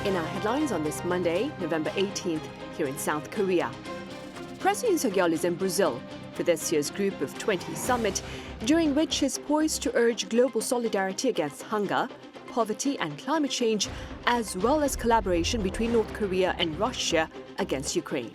In our headlines on this Monday, November 18th, here in South Korea. President Yoon Suk-yeol is in Brazil for this year's Group of 20 Summit, during which he is poised to urge global solidarity against hunger, poverty and climate change, as well as collaboration between North Korea and Russia against Ukraine.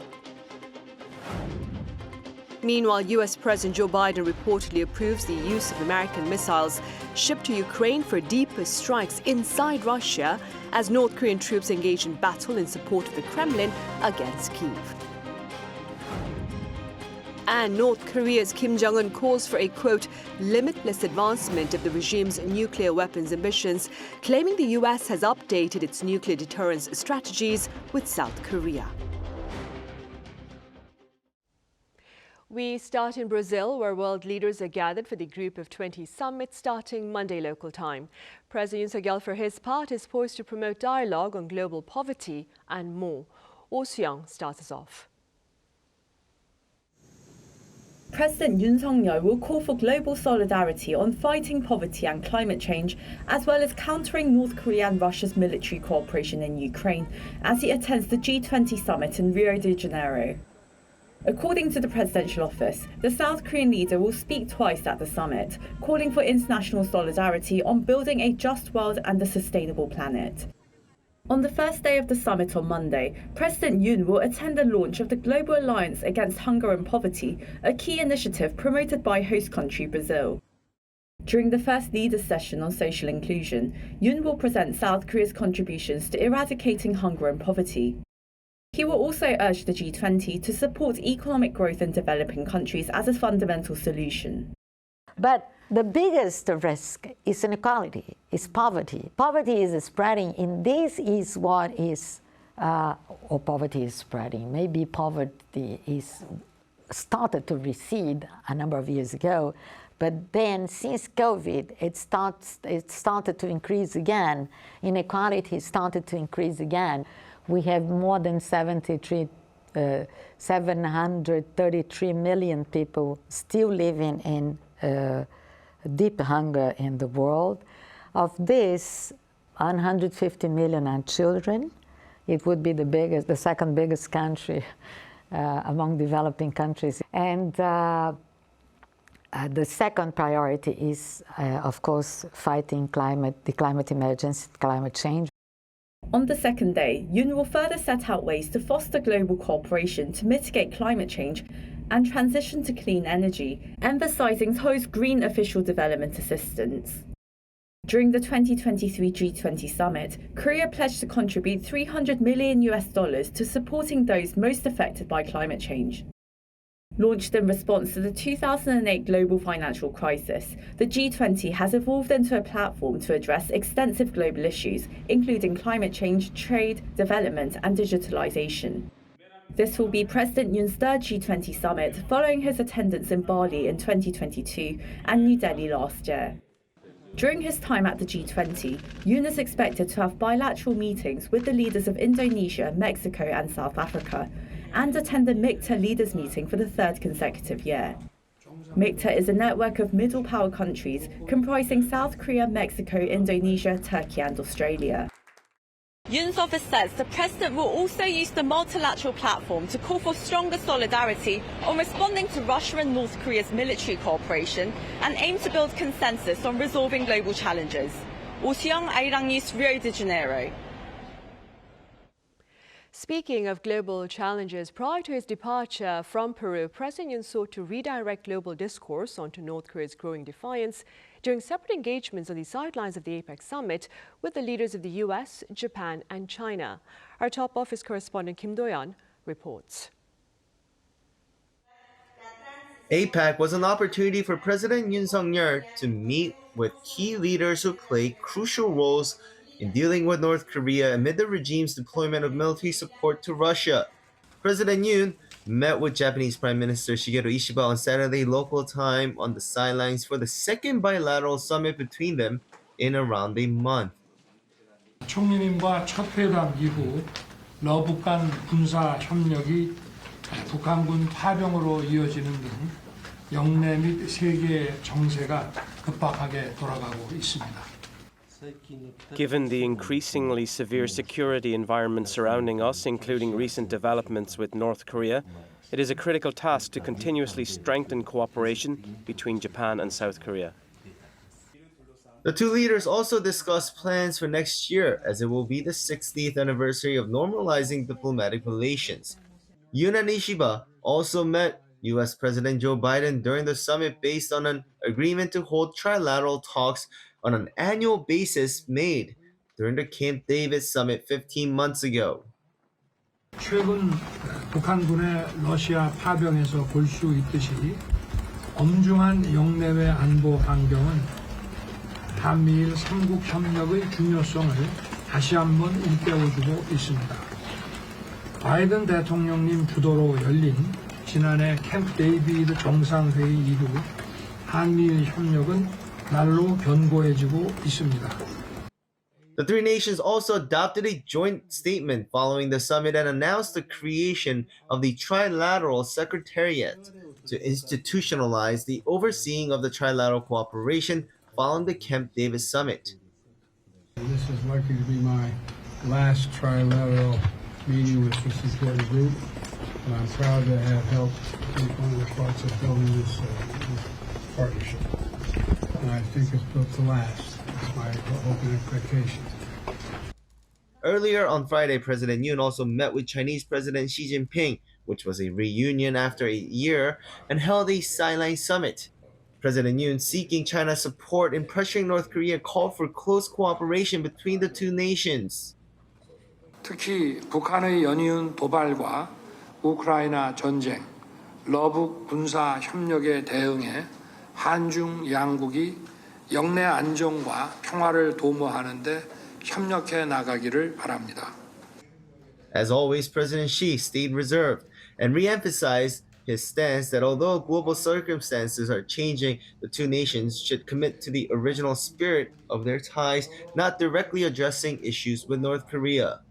Meanwhile, U.S. President Joe Biden reportedly approves the use of American missiles shipped to Ukraine for deeper strikes inside Russia as North Korean troops engage in battle in support of the Kremlin against Kyiv. And North Korea's Kim Jong-un calls for a, quote, limitless advancement of the regime's nuclear weapons ambitions, claiming the U.S. has updated its nuclear deterrence strategies with South Korea. We start in Brazil, where world leaders are gathered for the Group of 20 Summit starting Monday local time. President Yoon Suk-yeol, for his part, is poised to promote dialogue on global poverty and more. Oh Soo-young starts us off. President Yoon Suk-yeol will call for global solidarity on fighting poverty and climate change, as well as countering North Korea and Russia's military cooperation in Ukraine, as he attends the G20 Summit in Rio de Janeiro. According to the presidential office, the South Korean leader will speak twice at the summit, calling for international solidarity on building a just world and a sustainable planet. On the first day of the summit on Monday, President Yoon will attend the launch of the Global Alliance Against Hunger and Poverty, a key initiative promoted by host country Brazil. During the first leaders' session on social inclusion, Yoon will present South Korea's contributions to eradicating hunger and poverty. He will also urge the G20 to support economic growth in developing countries as a fundamental solution. But the biggest risk is inequality, is poverty. Poverty is spreading, and this is what is, or poverty is spreading. Maybe poverty is started to recede a number of years ago, but then since COVID, it started to increase again. Inequality started to increase again. We have more than 733 million people still living in deep hunger in the world. Of this, 150 million are children. It would be the second biggest country among developing countries. And the second priority is, of course, fighting the climate emergency, climate change. On the second day, Yoon will further set out ways to foster global cooperation to mitigate climate change and transition to clean energy, emphasizing Seoul's green official development assistance. During the 2023 G20 Summit, Korea pledged to contribute $300 million to supporting those most affected by climate change. Launched in response to the 2008 global financial crisis, the G20 has evolved into a platform to address extensive global issues, including climate change, trade, development, and digitalization. This will be President Yoon's third G20 summit, following his attendance in Bali in 2022 and New Delhi last year. During his time at the G20, Yoon is expected to have bilateral meetings with the leaders of Indonesia, Mexico, and South Africa, and attend the MICTA leaders meeting for the third consecutive year. MICTA is a network of middle power countries comprising South Korea, Mexico, Indonesia, Turkey, and Australia. Yoon's office says the president will also use the multilateral platform to call for stronger solidarity on responding to Russia and North Korea's military cooperation and aim to build consensus on resolving global challenges. Oh Soo-young, Arirang News, Rio de Janeiro. Speaking of global challenges, prior to his departure from Peru, President Yoon sought to redirect global discourse onto North Korea's growing defiance during separate engagements on the sidelines of the APEC Summit with the leaders of the U.S., Japan and China. Our top office correspondent Kim Do-yeon reports. APEC was an opportunity for President Yoon Suk-yeol to meet with key leaders who play crucial roles in dealing with North Korea amid the regime's deployment of military support to Russia. President Yoon met with Japanese Prime Minister Shigeru Ishiba on Saturday local time on the sidelines for the second bilateral summit between them in around a month. 총리님과 첫 회담 이후 러북한 군사 협력이 북한군 파병으로 이어지는 등 영내 및 세계 정세가 급박하게 돌아가고 있습니다. Given the increasingly severe security environment surrounding us, including recent developments with North Korea, it is a critical task to continuously strengthen cooperation between Japan and South Korea. The two leaders also discussed plans for next year, as it will be the 60th anniversary of normalizing diplomatic relations. Yoon and Ishiba also met U.S. President Joe Biden during the summit based on an agreement to hold trilateral talks on an annual basis made during the Camp David Summit 15 months ago. 최근 북한군의 러시아 파병에서 볼 수 있듯이 엄중한 영내외 안보 환경은 한미일 삼국 협력의 중요성을 다시 한번 일깨워주고 있습니다. 바이든 대통령님 주도로 열린 지난해 캠프 데이비드 정상회의 이후 한미일 협력은 날로 견고해지고 있습니다. The three nations also adopted a joint statement following the summit and announced the creation of the Trilateral Secretariat to institutionalize the overseeing of the trilateral cooperation following the Camp David Summit. This is likely to be my last trilateral meeting with this important group, and I'm proud to have helped take one of the parts of building this partnership. And I think it's built to last. That's my hope and expectation. Earlier on Friday, President Yoon also met with Chinese President Xi Jinping, which was a reunion after a year, and held a sideline summit. President Yoon, seeking China's support in pressuring North Korea, called for close cooperation between the two nations. 특히 북한의 연이은 도발과 우크라이나 전쟁, 러북 군사 협력에 대응해 한중 양국이 영내 안정과 평화를 도모하는 데 협력해 나가기를 바랍니다. As always, President Xi stayed reserved and re-emphasized his stance that although global circumstances are changing, the two nations should commit to the original spirit of their ties, not directly addressing issues with North Korea.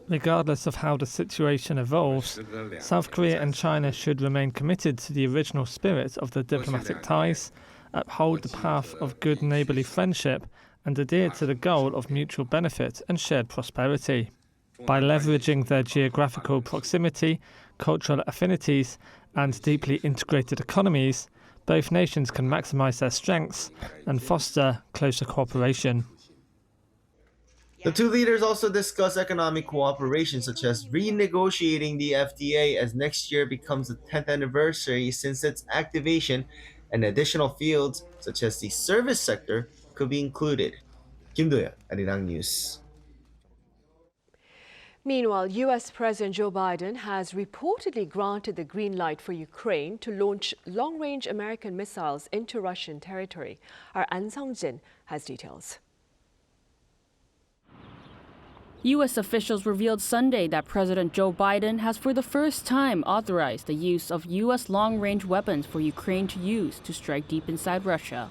Regardless of how the situation evolves, South Korea and China should remain committed to the original spirit of the diplomatic ties, uphold the path of good neighbourly friendship, and adhere to the goal of mutual benefit and shared prosperity. By leveraging their geographical proximity, cultural affinities, and deeply integrated economies, both nations can maximise their strengths and foster closer cooperation. The two leaders also discussed economic cooperation, such as renegotiating the FTA as next year becomes the 10th anniversary since its activation, and additional fields, such as the service sector, could be included. Kim Do-yeon, Arirang News. Meanwhile, U.S. President Joe Biden has reportedly granted the green light for Ukraine to launch long-range American missiles into Russian territory. Our An Sung-jin has details. U.S. officials revealed Sunday that President Joe Biden has for the first time authorized the use of U.S. long-range weapons for Ukraine to use to strike deep inside Russia.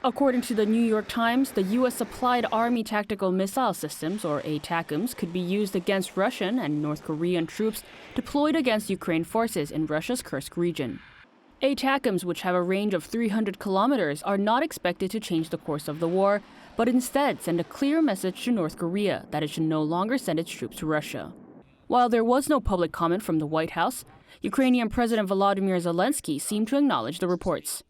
According to the New York Times, the U.S. Applied Army Tactical Missile Systems, or ATACMS, could be used against Russian and North Korean troops deployed against Ukraine forces in Russia's Kursk region. ATACMS, which have a range of 300 kilometers, are not expected to change the course of the war, but instead send a clear message to North Korea that it should no longer send its troops to Russia. While there was no public comment from the White House, Ukrainian President Volodymyr Zelensky seemed to acknowledge the reports.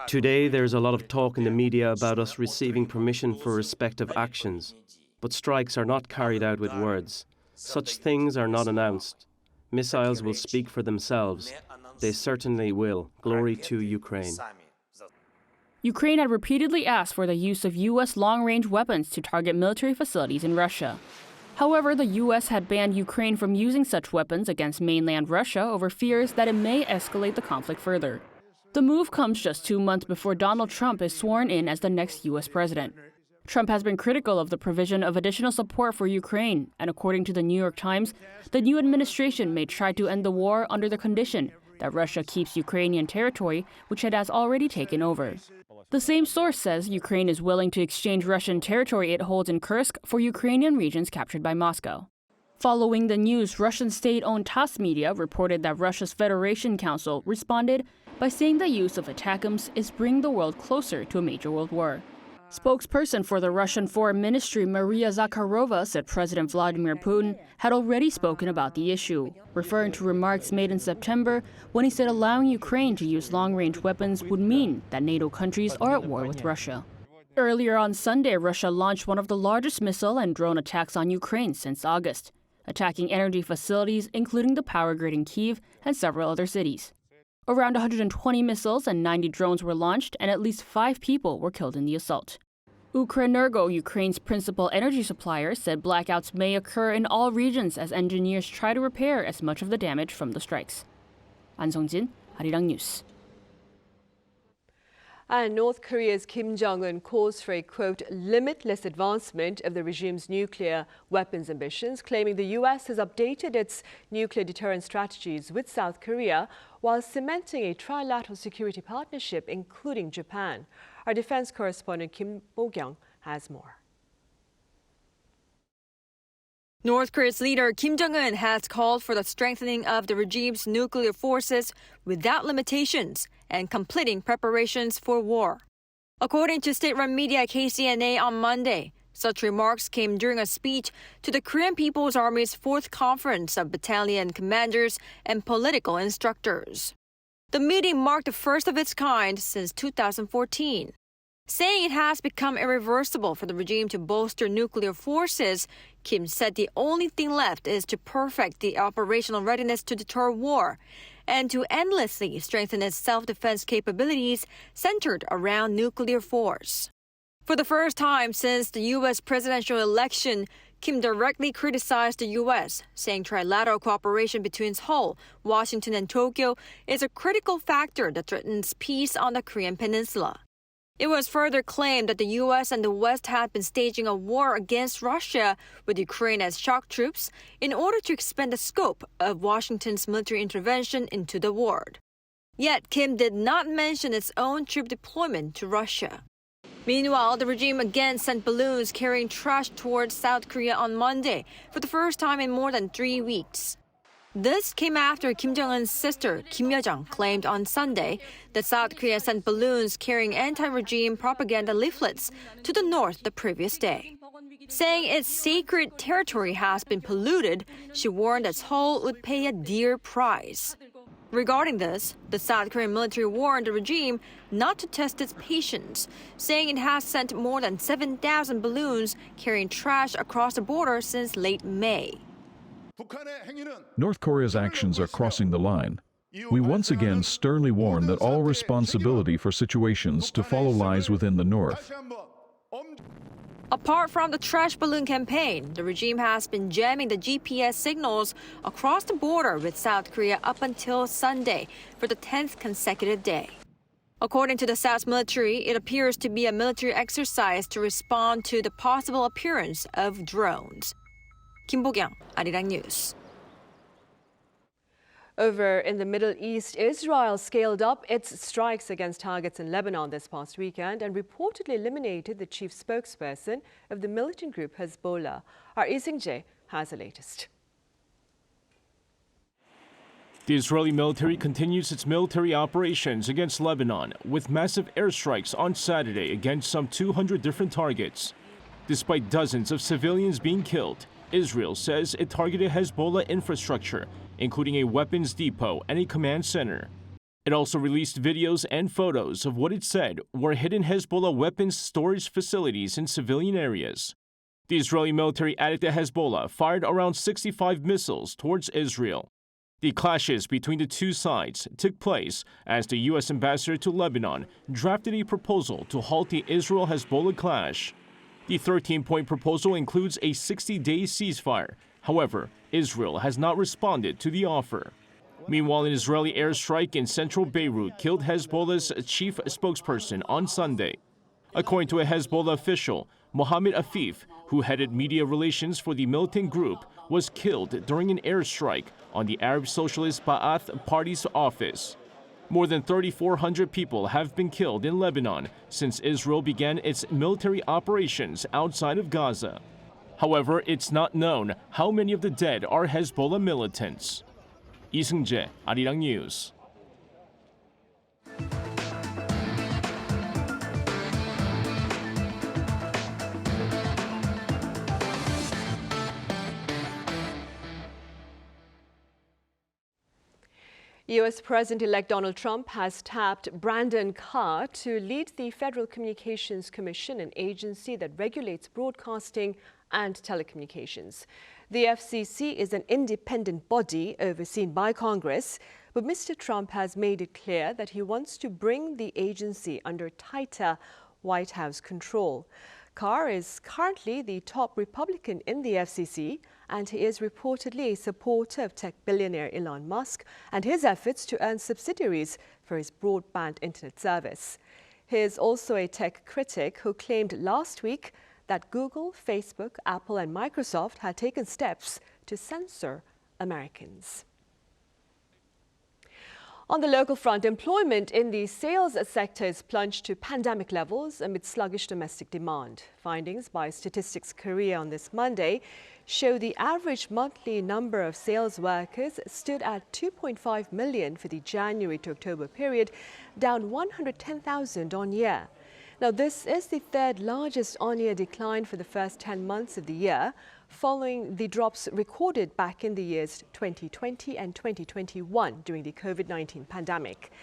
Today, there's a lot of talk in the media about us receiving permission for respective actions, but strikes are not carried out with words. Such things are not announced. Missiles will speak for themselves. They certainly will. Glory to Ukraine. Ukraine had repeatedly asked for the use of U.S. long-range weapons to target military facilities in Russia. However, the U.S. had banned Ukraine from using such weapons against mainland Russia over fears that it may escalate the conflict further. The move comes just 2 months before Donald Trump is sworn in as the next U.S. president. Trump has been critical of the provision of additional support for Ukraine, and according to the New York Times, the new administration may try to end the war under the condition that Russia keeps Ukrainian territory, which it has already taken over. The same source says Ukraine is willing to exchange Russian territory it holds in Kursk for Ukrainian regions captured by Moscow. Following the news, Russian state-owned TASS media reported that Russia's Federation Council responded by saying the use of ATACMS is bringing the world closer to a major world war. Spokesperson for the Russian Foreign Ministry Maria Zakharova said President Vladimir Putin had already spoken about the issue, referring to remarks made in September when he said allowing Ukraine to use long-range weapons would mean that NATO countries are at war with Russia. Earlier on Sunday, Russia launched one of the largest missile and drone attacks on Ukraine since August, attacking energy facilities including the power grid in Kyiv and several other cities. Around 120 missiles and 90 drones were launched, and at least 5 people were killed in the assault. Ukrenergo, Ukraine's principal energy supplier, said blackouts may occur in all regions as engineers try to repair as much of the damage from the strikes. An Sung-jin, Arirang News. And North Korea's Kim Jong-un calls for a, quote, limitless advancement of the regime's nuclear weapons ambitions, claiming the U.S. has updated its nuclear deterrence strategies with South Korea while cementing a trilateral security partnership, including Japan. Our defense correspondent Kim Bo-kyung has more. North Korea's leader Kim Jong-un has called for the strengthening of the regime's nuclear forces without limitations and completing preparations for war. According to state-run media KCNA on Monday, such remarks came during a speech to the Korean People's Army's 4th Conference of Battalion Commanders and Political Instructors. The meeting marked the first of its kind since 2014. Saying it has become irreversible for the regime to bolster nuclear forces, Kim said the only thing left is to perfect the operational readiness to deter war and to endlessly strengthen its self-defense capabilities centered around nuclear force. For the first time since the U.S. presidential election, Kim directly criticized the U.S., saying trilateral cooperation between Seoul, Washington, and Tokyo is a critical factor that threatens peace on the Korean peninsula. It was further claimed that the U.S. and the West had been staging a war against Russia with Ukraine as shock troops in order to expand the scope of Washington's military intervention into the war. Yet Kim did not mention its own troop deployment to Russia. Meanwhile, the regime again sent balloons carrying trash towards South Korea on Monday for the first time in more than 3 weeks. This came after Kim Jong-un's sister, Kim Yo-jong, claimed on Sunday that South Korea sent balloons carrying anti-regime propaganda leaflets to the north the previous day. Saying its sacred territory has been polluted, she warned that Seoul would pay a dear price. Regarding this, the South Korean military warned the regime not to test its patience, saying it has sent more than 7,000 balloons carrying trash across the border since late May. North Korea's actions are crossing the line. We once again sternly warn that all responsibility for situations to follow lies within the North. Apart from the trash balloon campaign, the regime has been jamming the GPS signals across the border with South Korea up until Sunday for the 10th consecutive day. According to the South military, it appears to be a military exercise to respond to the possible appearance of drones. Kim Bo-kyung, Arirang News. Over in the Middle East, Israel scaled up its strikes against targets in Lebanon this past weekend and reportedly eliminated the chief spokesperson of the militant group Hezbollah. Our Lee Seung-jae has the latest. The Israeli military continues its military operations against Lebanon with massive airstrikes on Saturday against some 200 different targets. Despite dozens of civilians being killed, Israel says it targeted Hezbollah infrastructure, including a weapons depot and a command center. It also released videos and photos of what it said were hidden Hezbollah weapons storage facilities in civilian areas. The Israeli military added that Hezbollah fired around 65 missiles towards Israel. The clashes between the two sides took place as the U.S. ambassador to Lebanon drafted a proposal to halt the Israel-Hezbollah clash. The 13-point proposal includes a 60-day ceasefire. However, Israel has not responded to the offer. Meanwhile, an Israeli airstrike in central Beirut killed Hezbollah's chief spokesperson on Sunday. According to a Hezbollah official, Mohammed Afif, who headed media relations for the militant group, was killed during an airstrike on the Arab Socialist Ba'ath Party's office. More than 3,400 people have been killed in Lebanon since Israel began its military operations outside of Gaza. However, it's not known how many of the dead are Hezbollah militants. Lee Seung-jae, Arirang News. U.S. President-elect Donald Trump has tapped Brandon Carr to lead the Federal Communications Commission, an agency that regulates broadcasting and telecommunications. The FCC is an independent body overseen by Congress, but Mr. Trump has made it clear that he wants to bring the agency under tighter White House control. Carr is currently the top Republican in the FCC, and he is reportedly a supporter of tech billionaire Elon Musk and his efforts to earn subsidiaries for his broadband internet service. He is also a tech critic who claimed last week that Google, Facebook, Apple and Microsoft had taken steps to censor Americans. On the local front, employment in the sales sector has plunged to pandemic levels amid sluggish domestic demand. Findings by Statistics Korea on this Monday show the average monthly number of sales workers stood at 2.5 million for the January to October period, down 110,000 on year. Now, this is the third largest on-year decline for the first 10 months of the year, following the drops recorded back in the years 2020 and 2021 during the COVID-19 pandemic.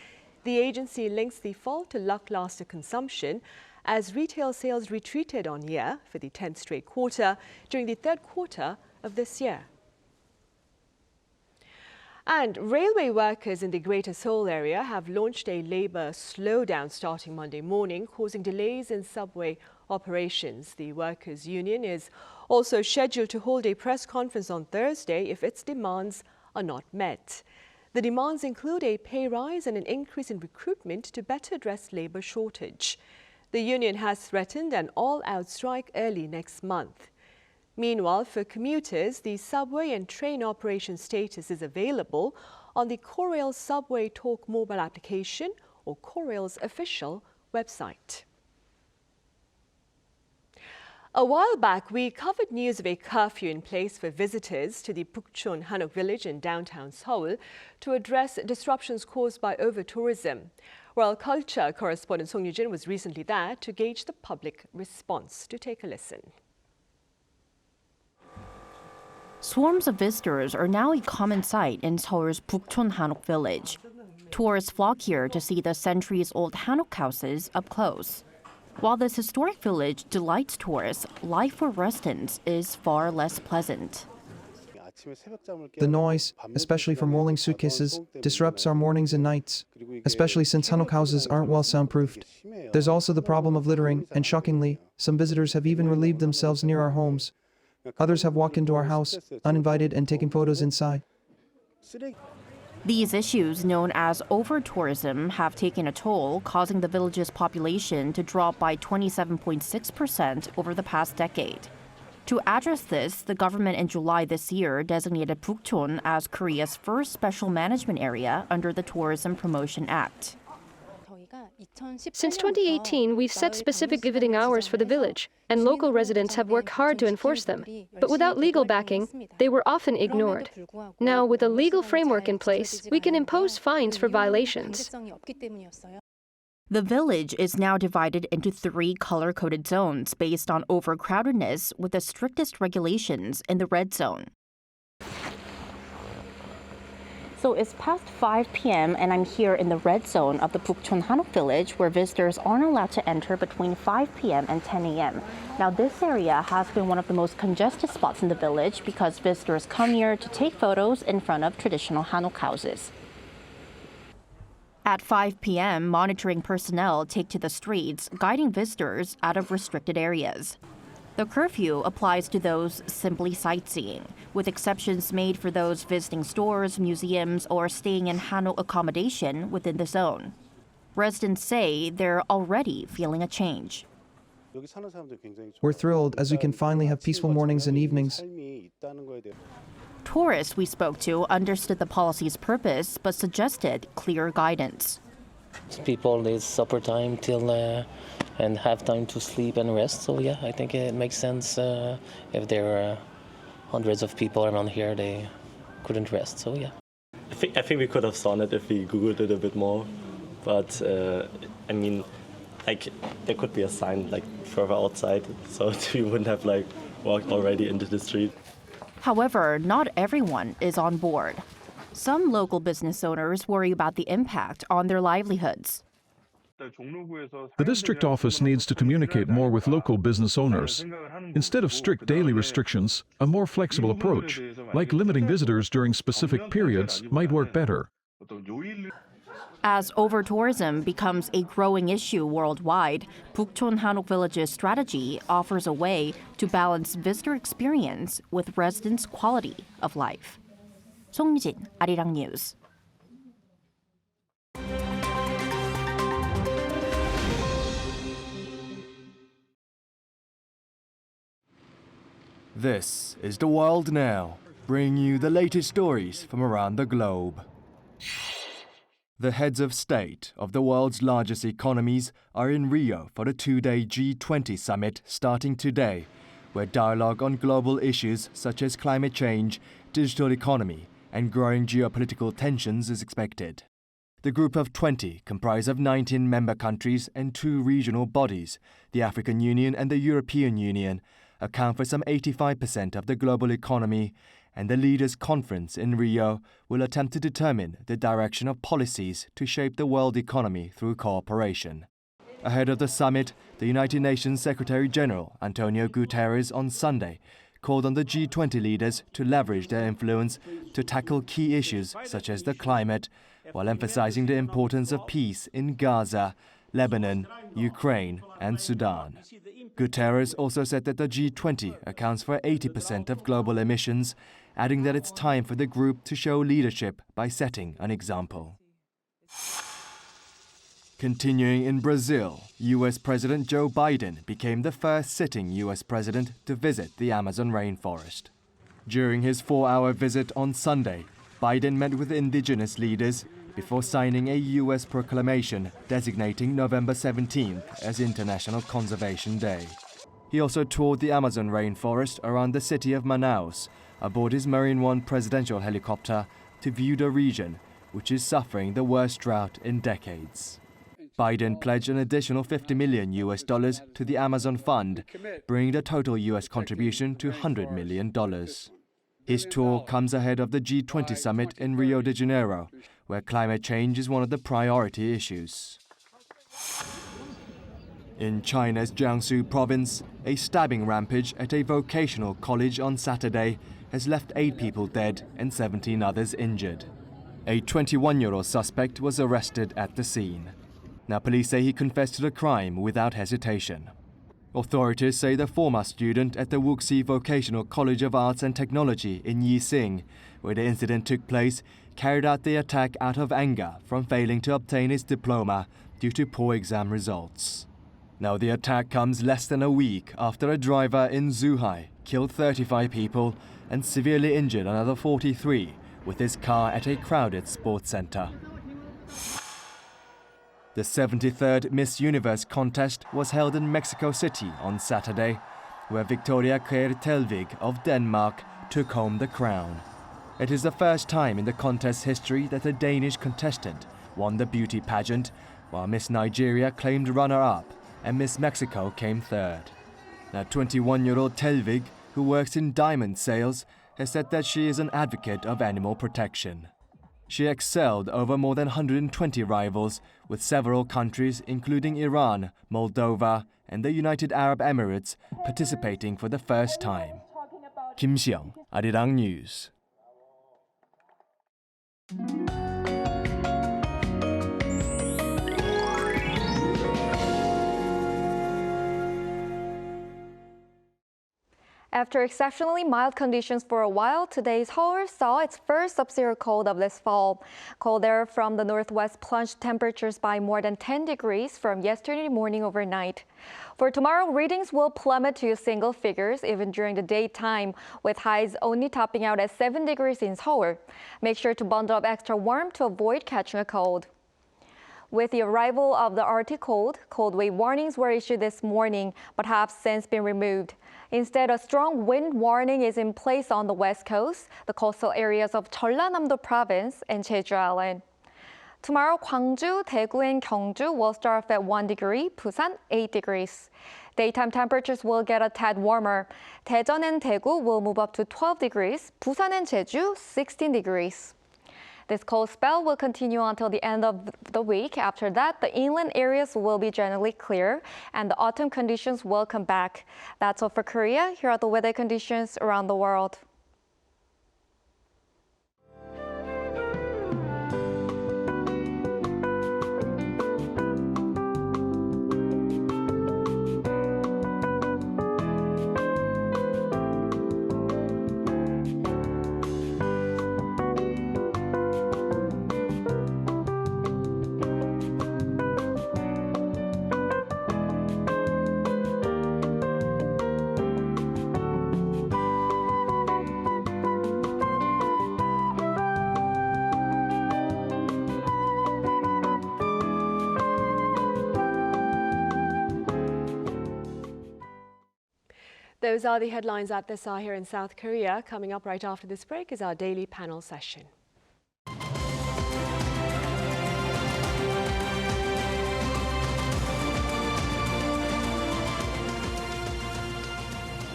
The agency links the fall to lackluster consumption as retail sales retreated on year for the 10th straight quarter during the third quarter of this year. And railway workers in the Greater Seoul area have launched a labour slowdown starting Monday morning, causing delays in subway operations. The workers' union is also scheduled to hold a press conference on Thursday if its demands are not met. The demands include a pay rise and an increase in recruitment to better address labour shortage. The union has threatened an all-out strike early next month. Meanwhile, for commuters, the subway and train operation status is available on the Korail Subway Talk mobile application or Korail's official website. A while back, we covered news of a curfew in place for visitors to the Bukchon Hanuk Village in downtown Seoul to address disruptions caused by overtourism. Royal Culture correspondent Song Yujin was recently there to gauge the public response. To take a listen. Swarms of visitors are now a common sight in Seoul's Bukchon Hanuk Village. Tourists flock here to see the centuries-old Hanuk houses up close. While this historic village delights tourists, life for residents is far less pleasant. The noise, especially from rolling suitcases, disrupts our mornings and nights, especially since Hanuk houses aren't well soundproofed. There's also the problem of littering, and shockingly, some visitors have even relieved themselves near our homes. Others have walked into our house, uninvited, and taken photos inside. These issues, known as overtourism, have taken a toll, causing the village's population to drop by 27.6% over the past decade. To address this, the government in July this year designated Bukchon as Korea's first special management area under the Tourism Promotion Act. Since 2018, we've set specific visiting hours for the village, and local residents have worked hard to enforce them. But without legal backing, they were often ignored. Now, with a legal framework in place, we can impose fines for violations. The village is now divided into 3 color-coded zones based on overcrowdedness, with the strictest regulations in the red zone. So it's past 5 p.m. and I'm here in the red zone of the Bukchon Hanuk Village, where visitors aren't allowed to enter between 5 p.m. and 10 a.m. Now, this area has been one of the most congested spots in the village because visitors come here to take photos in front of traditional Hanuk houses. At 5 p.m., monitoring personnel take to the streets, guiding visitors out of restricted areas. The curfew applies to those simply sightseeing, with exceptions made for those visiting stores, museums, or staying in Hanuk accommodation within the zone. Residents say they're already feeling a change. We're thrilled as we can finally have peaceful mornings and evenings. Tourists we spoke to understood the policy's purpose, but suggested clear guidance. People need supper time till and have time to sleep and rest. So yeah, I think it makes sense if there are hundreds of people around here, they couldn't rest. So yeah. I think we could have done it if we Googled it a bit more. But I mean, like there could be a sign like further outside, so we wouldn't have like walked already into the street. However, not everyone is on board. Some local business owners worry about the impact on their livelihoods. The district office needs to communicate more with local business owners. Instead of strict daily restrictions, a more flexible approach, like limiting visitors during specific periods, might work better. As overtourism becomes a growing issue worldwide, Bukchon Hanuk Village's strategy offers a way to balance visitor experience with residents' quality of life. 송유진, Arirang News. This is The World Now, bringing you the latest stories from around the globe. The heads of state of the world's largest economies are in Rio for the two-day G20 Summit starting today, where dialogue on global issues such as climate change, digital economy, and growing geopolitical tensions is expected. The group of 20 comprise of 19 member countries and 2 regional bodies, the African Union and the European Union, account for some 85% of the global economy, and the Leaders' Conference in Rio will attempt to determine the direction of policies to shape the world economy through cooperation. Ahead of the summit, the United Nations Secretary-General Antonio Guterres on Sunday called on the G20 leaders to leverage their influence to tackle key issues such as the climate, while emphasizing the importance of peace in Gaza, Lebanon, Ukraine, and Sudan. Guterres also said that the G20 accounts for 80% of global emissions, adding that it's time for the group to show leadership by setting an example. Continuing in Brazil, U.S. President Joe Biden became the first sitting U.S. president to visit the Amazon rainforest. During his 4-hour visit on Sunday, Biden met with indigenous leaders before signing a U.S. proclamation designating November 17th as International Conservation Day. He also toured the Amazon rainforest around the city of Manaus aboard his Marine One presidential helicopter to view the region, which is suffering the worst drought in decades. Biden pledged an additional $50 million to the Amazon Fund, bringing the total U.S. contribution to $100 million. His tour comes ahead of the G20 Summit in Rio de Janeiro, where climate change is one of the priority issues. In China's Jiangsu province, a stabbing rampage at a vocational college on Saturday has left 8 people dead and 17 others injured. A 21-year-old suspect was arrested at the scene. Now police say he confessed to the crime without hesitation. Authorities say the former student at the Wuxi Vocational College of Arts and Technology in Yixing, where the incident took place, carried out the attack out of anger from failing to obtain his diploma due to poor exam results. Now the attack comes less than a week after a driver in Zhuhai killed 35 people and severely injured another 43 with his car at a crowded sports center. The 73rd Miss Universe contest was held in Mexico City on Saturday, where Victoria Kjær of Denmark took home the crown. It is the first time in the contest's history that a Danish contestant won the beauty pageant, while Miss Nigeria claimed runner-up and Miss Mexico came third. Now 21-year-old Telvig, who works in diamond sales, has said that she is an advocate of animal protection. She excelled over more than 120 rivals, with several countries including Iran, Moldova, and the United Arab Emirates participating for the first time. Kim Xiang, Arirang News. After exceptionally mild conditions for a while, today's Seoul saw its first sub-zero cold of this fall. Cold air from the northwest plunged temperatures by more than 10 degrees from yesterday morning overnight. For tomorrow, readings will plummet to single figures even during the daytime, with highs only topping out at 7 degrees in Seoul. Make sure to bundle up extra warm to avoid catching a cold. With the arrival of the Arctic cold, cold wave warnings were issued this morning, but have since been removed. Instead, a strong wind warning is in place on the west coast, the coastal areas of Jeollanam-do province and Jeju Island. Tomorrow, Gwangju, Daegu, and Gyeongju will start off at 1 degree, Busan 8 degrees. Daytime temperatures will get a tad warmer. Daejeon and Daegu will move up to 12 degrees, Busan and Jeju 16 degrees. This cold spell will continue until the end of the week. After that, the inland areas will be generally clear and the autumn conditions will come back. That's all for Korea. Here are the weather conditions around the world. Those are the headlines at this hour here in South Korea. Coming up right after this break is our daily panel session.